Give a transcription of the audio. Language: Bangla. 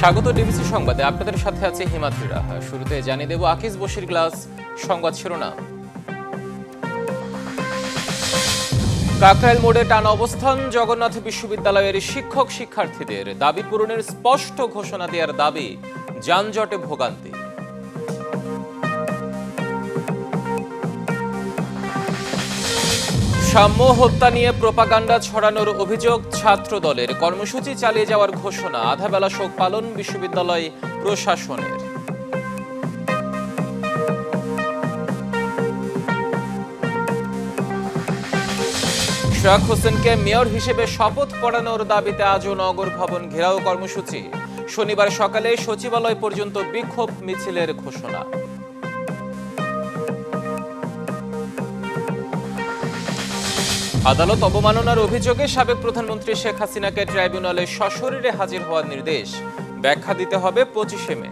স্বাগত ডিবিসি সংবাদে, আপনাদের সাথে আছে হিমাদ্রি রাহা। শুরুতে জানিয়ে দেব আকিজ বশির গ্লাস সংবাদ শিরোনাম। কাকরাইল মোড়ে টানা অবস্থান, জগন্নাথ বিশ্ববিদ্যালয়ের শিক্ষক শিক্ষার্থীদের দাবি পূরণের স্পষ্ট ঘোষণা দেওয়ার দাবি, যানজটে ভোগান্তি। সাম্য হত্যা নিয়ে প্রোপাগান্ডা ছড়ানোর অভিযোগ, ছাত্র দলের কর্মসূচি চালিয়ে যাওয়ার ঘোষণা, আধাবেলা শোক পালন বিশ্ববিদ্যালয় প্রশাসনের। ইশরাক হোসেনকে মেয়র হিসেবে শপথ পড়ানোর দাবিতে আজও নগর ভবন ঘেরাও কর্মসূচি। শনিবার সকালে সচিবালয় পর্যন্ত বিক্ষোভ মিছিলের ঘোষণা। আদালত অবমাননার অভিযোগে সাবেক প্রধানমন্ত্রী শেখ হাসিনাকে ট্রাইব্যুনালে সশরীরে হাজির হওয়ার নির্দেশ, ব্যাখ্যা দিতে হবে 25 মে।